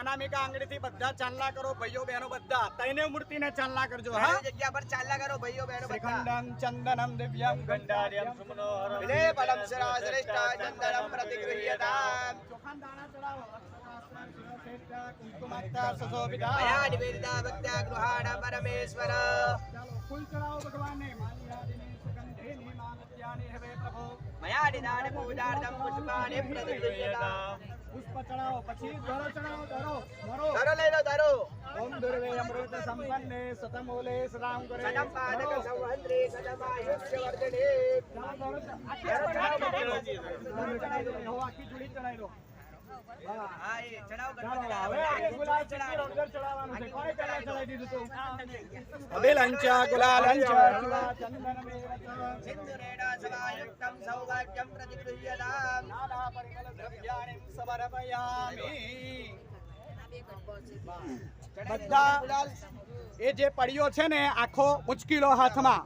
અનામિકા આંગળી થી બધા ચાલના કરો ભાઈઓ બહેનો બધા તઈને મૂર્તિને ચાલના કરજો હા જગ્યા પર ચાલના કરો ભાઈઓ બહેનો બધા શ્રીખંડમ ચંદનમ દિવ્યમ ગંડાર્યમ સુમનોહરમ વિલે બલમ સરાશ્રેષ્ઠ ચંદનમ પ્રતિગૃહ્યતામ ચોખાન દાણા ચડાવો કુમકુમાત્તા સશોભિતા મયા નિવેદિતા ભક્ત્યા ગૃહાણ પરમેશ્વર ચાલો ફૂલ ચડાવો ભગવાનને માલ્યાદિને સુગંધેને માલત્યાને હવે પ્રભુ મયા નિદાન પૂજાર્થમ પુષ્પાણિ પ્રતિગૃહ્યતામ પુષ્પ ચડાવો પછી ધરો ચડાવો ધરો ધરો લઈ લો ધરો ઓમ દુર્વે અમૃત સંપન્ને સતમૂલે સદામ કરે સદમ પાદક સંવંત્રી સદમ આયુષ્ય વર્ધને આખી જોડી ચડાવી દો હા એ ચડાવ સિંદુરેણ સવાયુક્તમ સૌભાગ્યમ પ્રતિગૃહ્યતામ નાના પરિમલ દ્રવ્યાણિ સમર્પયામિ બધા એ જે પડીઓ છે ને આખો ઉચકી લો હાથમાં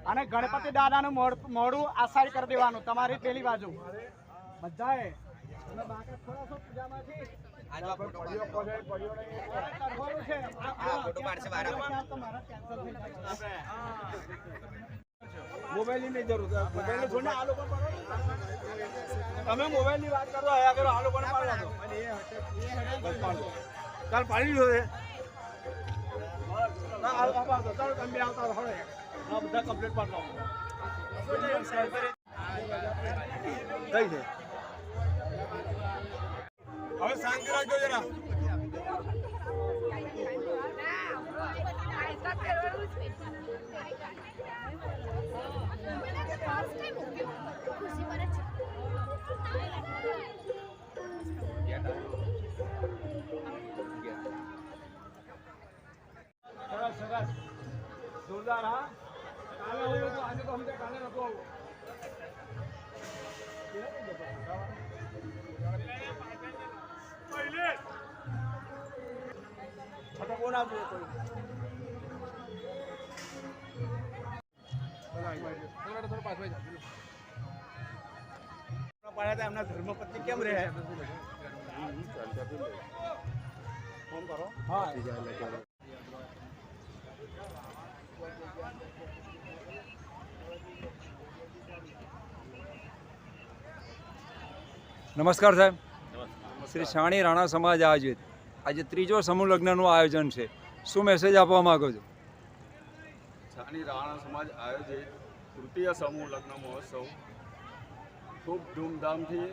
અને ગણપતિ દાદાનું મોઢું આ સાઈડ કરી દેવાનું તમારી પેલી બાજુ બધાએ તમે બાકા થોડા છો પૂજામાંથી આજો ફોટો પડીઓ છે આ ફોટો પાડશે વારામાં તમારા કેન્સલ થઈ જશે મોબાઈલ ની જરૂર મોબાઈલ છોડને આ લોકો તમે મોબાઈલ ની વાત કરો આયા કરો આ લોકોને પાડવા દો કાલ પાડી લીધો છે ના આ પાડો ચાલો તમે આવતા હવે આ બધા કમ્પ્લીટ પાડ લો કઈ છે હવે શાંતિ રાખજો જરા સરસ જોરદાર હા કાલે હું લોકો આજે તો સમજે કાલે નતો આવું કોણ આવતું કોઈ એમના ધર્મપત્ની કેમ રહે ફોન કરો હા નમસ્કાર સાહેબ. શ્રી શાણી રાણા સમાજ આયોજિત આજે ત્રીજો સમૂહ લગ્નનું આયોજન છે. શું મેસેજ આપવા માંગો છો? શાણી રાણા સમાજ આયોજિત તૃતીય સમૂહ લગ્ન મહોત્સવ ખૂબ ધૂમધામથી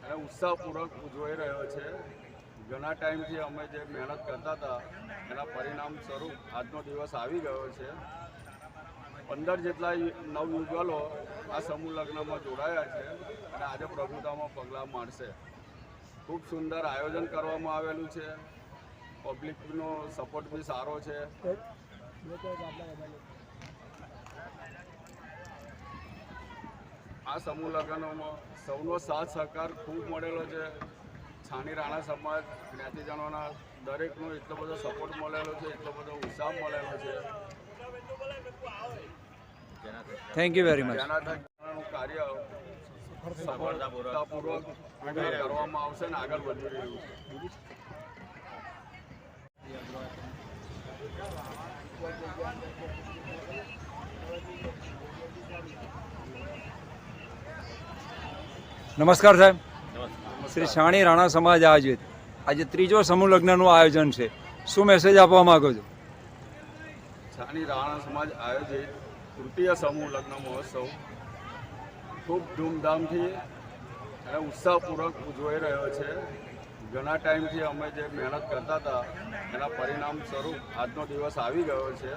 અને ઉત્સાહપૂર્વક ઉજવાઈ રહ્યો છે. ઘણા ટાઈમથી અમે જે મહેનત કરતા હતા એના પરિણામ સ્વરૂપ આજનો દિવસ આવી ગયો છે. 15 જેટલા નવયુગલો આ સમૂહ લગ્નમાં જોડાયા છે અને આજે પ્રભુતામાં પગલાં માંડશે. ખૂબ સુંદર આયોજન કરવામાં આવેલું છે. પબ્લિકનો સપોર્ટ બી સારો છે. આ સમૂહ લગ્નોમાં સૌનો સાથ સહકાર ખૂબ મળેલો છે. છાણી રાણા સમાજ જ્ઞાતિજનોના દરેકનો એટલો બધો સપોર્ટ મળેલો છે, એટલો બધો ઉત્સાહ મળેલો છે. Thank you very much. જેના થકી કાર્ય સફળતાપૂર્વક કરવામાં આવશે ને આગળ વધી રહ્યું છે. નમસ્કાર સાહેબ. શ્રી શાણી રાણા સમાજ આયોજિત આજે ત્રીજો સમૂહ લગ્નનું આયોજન છે. શું મેસેજ આપવા માંગો છો? છાણી રાણા સમાજ આયોજિત તૃતીય સમૂહ લગ્ન મહોત્સવ ખૂબ ધૂમધામથી અને ઉત્સાહપૂર્વક ઉજવાઈ રહ્યો છે. ઘણા ટાઈમથી અમે જે મહેનત કરતા હતા એના પરિણામ સ્વરૂપ આજનો દિવસ આવી ગયો છે.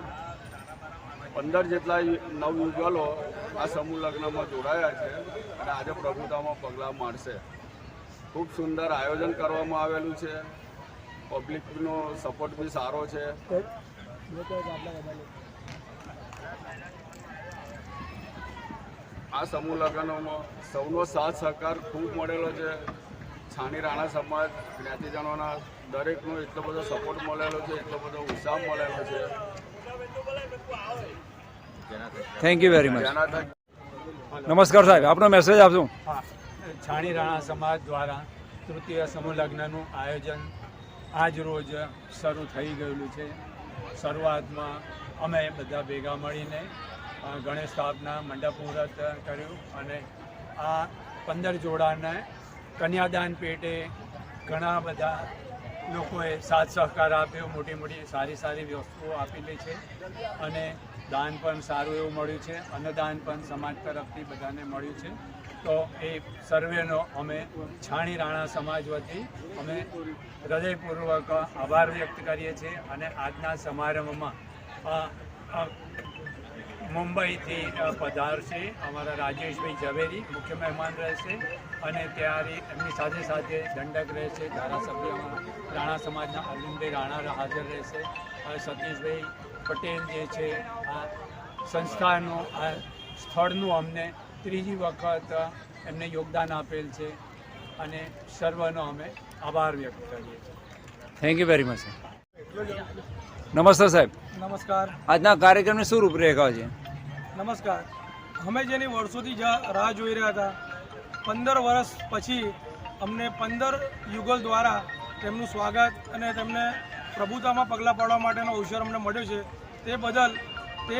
15 જેટલા નવયુગલો આ સમૂહ લગ્નમાં જોડાયા છે અને આજે પ્રભુતામાં પગલાં માંડશે. ખૂબ સુંદર આયોજન કરવામાં આવેલું છે. પબ્લિકનો સપોર્ટ બી સારો છે. આ સમૂહ લગ્નોમાં સૌનો સાથ સહકાર ખૂબ મળેલો છે. છાણી રાણા સમાજ જ્ઞાતિજનોના દરેકનો એટલો બધો સપોર્ટ મળેલો છે, એટલો બધો ઉત્સાહ મળેલો છે. Thank you very much. જેના થકી નમસ્કાર સાહેબ, આપનો મેસેજ આપજો. હા, છાણી રાણા સમાજ દ્વારા તૃતીય સમૂહ લગ્નનું આયોજન આજ રોજ શરૂ થઈ ગયેલું છે. શરૂઆતમાં અમે બધા ભેગા મળીને ગણેશ સ્થાપના મંડપ મુહૂર્ત કર્યું અને આ 15 જોડાને કન્યાદાન પેટે ઘણા બધા લોકોએ સાથ સહકાર આપ્યો. મોટી મોટી સારી વસ્તુઓ આપેલી છે અને દાન પણ સારું એવું મળ્યું છે. અન્નદાન પણ સમાજ તરફથી બધાને મળ્યું છે. તો એ સર્વેનો અમે છાણી રાણા સમાજ વતી અમે હૃદયપૂર્વક આભાર વ્યક્ત કરીએ છીએ અને આજના સમારંભમાં મુંબઈથી પધારશે અમારા રાજેશભાઈ ઝવેરી મુખ્ય મહેમાન રહેશે અને ત્યારે એમની સાથે દંડક રહેશે. ધારાસભ્ય રાણા સમાજના અરવિંદભાઈ રાણા હાજર રહેશે. સતીશભાઈ પટેલ જે છે આ સંસ્થાનું આ સ્થળનું અમને ત્રીજી વખત એમને યોગદાન આપેલ છે અને સર્વનો અમે આભાર વ્યક્ત કરીએ છીએ. Thank you very much. નમસ્તે સાહેબ, નમસ્કાર. આજના કાર્યક્રમની શું રૂપરેખા છે? નમસ્કાર. અમે જેની વર્ષોથી રાહ જોઈ રહ્યા હતા, 15 વર્ષ પછી અમને 15 યુગલ દ્વારા તેમનું સ્વાગત અને તેમને પ્રભુતામાં પગલાં પાડવા માટેનો અવસર અમને મળ્યો છે. તે બદલ તે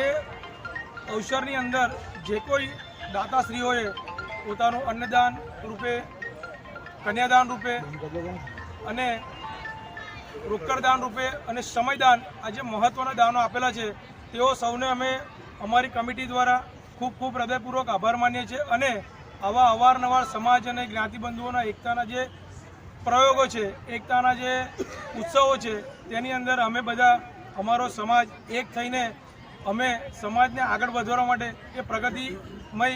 અવસરની અંદર જે કોઈ દાતાશ્રીઓએ પોતાનું અન્નદાન રૂપે, કન્યાદાન રૂપે અને રોકડદાન રૂપે અને સમયદાન આ જે મહત્ત્વના દાનો આપેલા છે તેઓ સૌને અમે અમારી કમિટી દ્વારા ખૂબ હૃદયપૂર્વક આભાર માનીએ છીએ અને આવા અવારનવાર સમાજ અને જ્ઞાતિબંધુઓના એકતાના જે પ્રયોગો છે, એકતાના જે ઉત્સવો છે તેની અંદર અમે બધા અમારો સમાજ એક થઈને અમે સમાજને આગળ વધારવા માટે એ પ્રગતિમય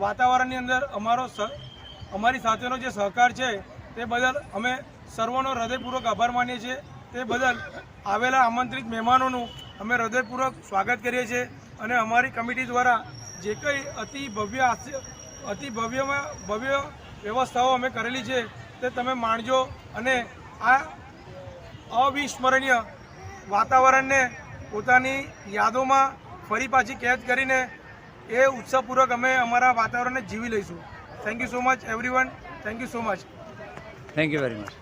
વાતાવરણની અંદર અમારી સાથેનો જે સહકાર છે તે બદલ અમે સર્વનો હૃદયપૂર્વક આભાર માનીએ છીએ. તે બદલ આવેલા આમંત્રિત મહેમાનોનું અમે હૃદયપૂર્વક સ્વાગત કરીએ છીએ અને અમારી કમિટી દ્વારા જે કંઈ અતિ ભવ્ય વ્યવસ્થાઓ અમે કરેલી છે તે તમે માણજો અને આ અવિસ્મરણીય વાતાવરણને પોતાની યાદોમાં ફરી પાછી કેદ કરીને એ ઉત્સાહપૂર્વક અમે અમારા વાતાવરણને જીવી લઈશું. Thank you so much everyone. Thank you so much. Thank you very much.